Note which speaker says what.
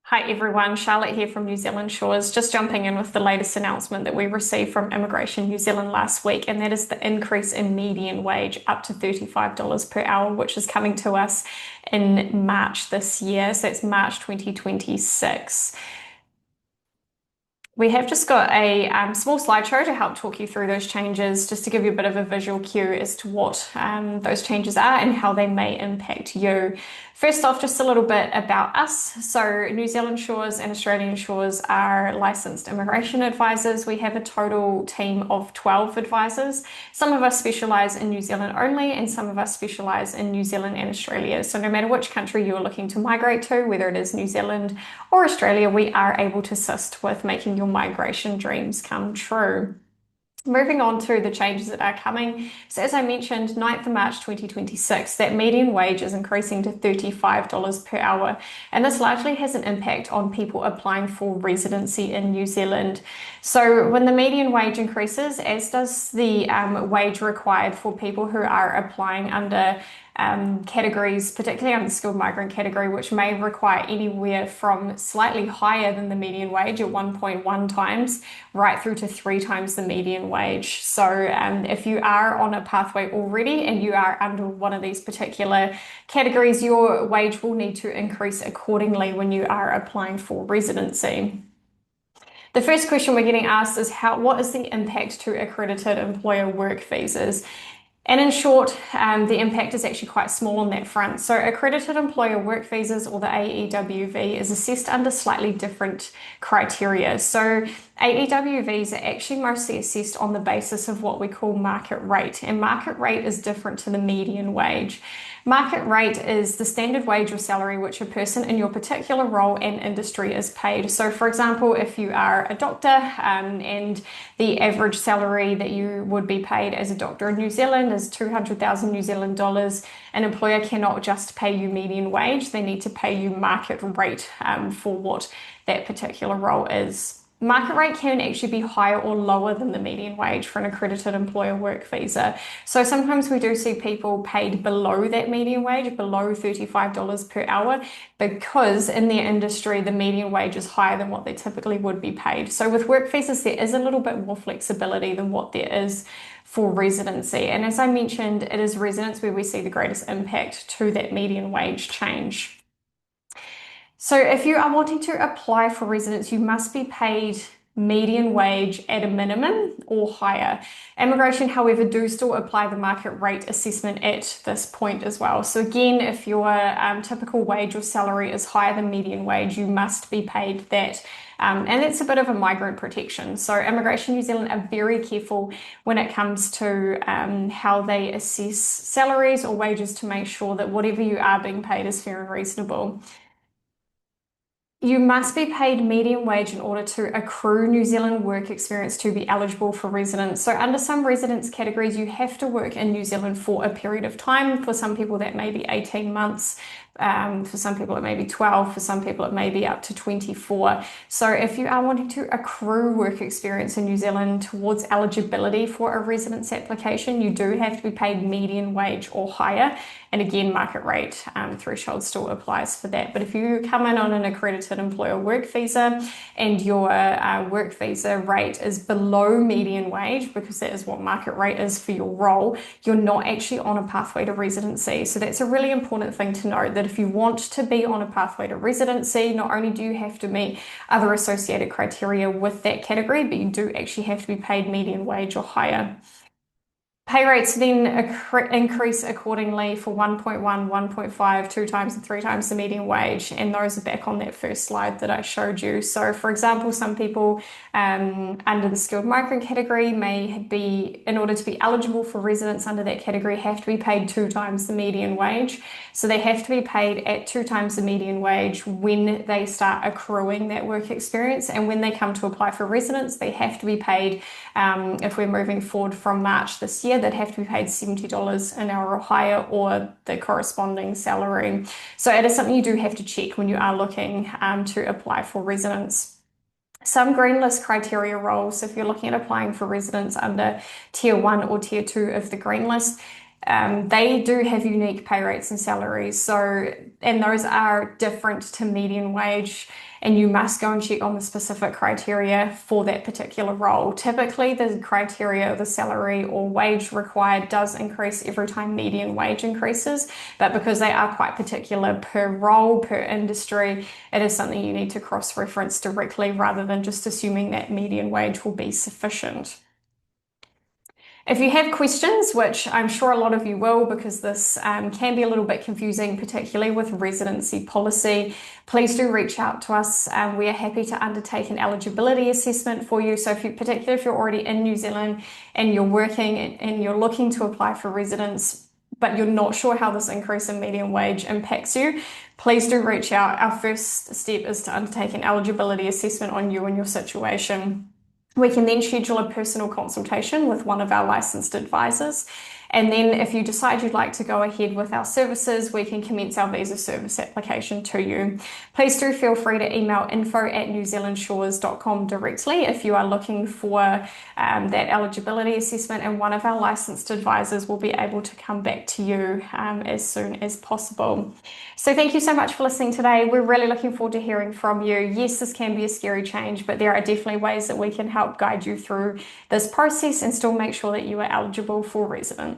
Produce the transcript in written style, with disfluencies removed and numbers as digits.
Speaker 1: Hi everyone, Charlotte here from New Zealand Shores. Just jumping in with the latest announcement that we received from Immigration New Zealand last week, and that is the increase in median wage up to $35 per hour, which is coming to us in March this year. So it's March 2026. We have just got a small slideshow to help talk you through those changes, just to give you a bit of a visual cue as to what those changes are and how they may impact you. First off, just a little bit about us. So New Zealand Shores and Australian Shores are licensed immigration advisors. We have a total team of 12 advisors. Some of us specialise in New Zealand only, and some of us specialise in New Zealand and Australia. So no matter which country you're looking to migrate to, whether it is New Zealand or Australia, we are able to assist with making your migration dreams come true. Moving on to the changes that are coming. So as I mentioned, 9th of March 2026, that median wage is increasing to $35 per hour. And this largely has an impact on people applying for residency in New Zealand. So when the median wage increases, as does the wage required for people who are applying under categories, particularly under the skilled migrant category, which may require anywhere from slightly higher than the median wage at 1.1 times, right through to 3 times the median wage. So if you are on a pathway already and you are under one of these particular categories, your wage will need to increase accordingly when you are applying for residency. The first question we're getting asked is what is the impact to accredited employer work visas? And in short, the impact is actually quite small on that front. So accredited employer work visas, or the AEWV, is assessed under slightly different criteria. So AEWVs are actually mostly assessed on the basis of what we call market rate. And market rate is different to the median wage. Market rate is the standard wage or salary which a person in your particular role and industry is paid. So for example, if you are a doctor and the average salary that you would be paid as a doctor in New Zealand is 200,000 New Zealand dollars, an employer cannot just pay you median wage, they need to pay you market rate for what that particular role is. Market rate can actually be higher or lower than the median wage for an accredited employer work visa. So sometimes we do see people paid below that median wage, below $35 per hour, because in their industry, the median wage is higher than what they typically would be paid. So with work visas, there is a little bit more flexibility than what there is for residency. And as I mentioned, it is residence where we see the greatest impact to that median wage change. So if you are wanting to apply for residence, you must be paid median wage at a minimum or higher. Immigration, however, do still apply the market rate assessment at this point as well. So again, if your typical wage or salary is higher than median wage, you must be paid that. And it's a bit of a migrant protection. So Immigration New Zealand are very careful when it comes to how they assess salaries or wages to make sure that whatever you are being paid is fair and reasonable. You must be paid median wage in order to accrue New Zealand work experience to be eligible for residence. So under some residence categories, you have to work in New Zealand for a period of time. For some people, that may be 18 months. For some people, it may be 12. For some people, it may be up to 24. So if you are wanting to accrue work experience in New Zealand towards eligibility for a residence application, you do have to be paid median wage or higher. And again, market rate threshold still applies for that. But if you come in on an accredited employer work visa and your work visa rate is below median wage, because that is what market rate is for your role, you're not actually on a pathway to residency. So that's a really important thing to note, that if you want to be on a pathway to residency, not only do you have to meet other associated criteria with that category, but you do actually have to be paid median wage or higher. Pay rates then increase accordingly for 1.1, 1.5, 2 times and 3 times the median wage. And those are back on that first slide that I showed you. So for example, some people under the skilled migrant category may be, in order to be eligible for residence under that category, have to be paid 2 times the median wage. So they have to be paid at 2 times the median wage when they start accruing that work experience. And when they come to apply for residence, they have to be paid, if we're moving forward from March this year, they'd have to be paid $70 an hour or higher, or the corresponding salary. So it is something you do have to check when you are looking to apply for residence. Some green list criteria roles, if you're looking at applying for residence under tier 1 or tier 2 of the green list, They do have unique pay rates and salaries. So, and those are different to median wage. And you must go and check on the specific criteria for that particular role. Typically, the criteria, the salary or wage required does increase every time median wage increases. But because they are quite particular per role, per industry, it is something you need to cross-reference directly rather than just assuming that median wage will be sufficient. If you have questions, which I'm sure a lot of you will, because this can be a little bit confusing, particularly with residency policy, please do reach out to us. We are happy to undertake an eligibility assessment for you. So particularly if you're already in New Zealand and you're working and you're looking to apply for residence, but you're not sure how this increase in median wage impacts you, please do reach out. Our first step is to undertake an eligibility assessment on you and your situation. We can then schedule a personal consultation with one of our licensed advisors. And then if you decide you'd like to go ahead with our services, we can commence our visa service application to you. Please do feel free to email info@newzealandshores.com directly if you are looking for that eligibility assessment, and one of our licensed advisors will be able to come back to you as soon as possible. So thank you so much for listening today. We're really looking forward to hearing from you. Yes, this can be a scary change, but there are definitely ways that we can help guide you through this process and still make sure that you are eligible for residence.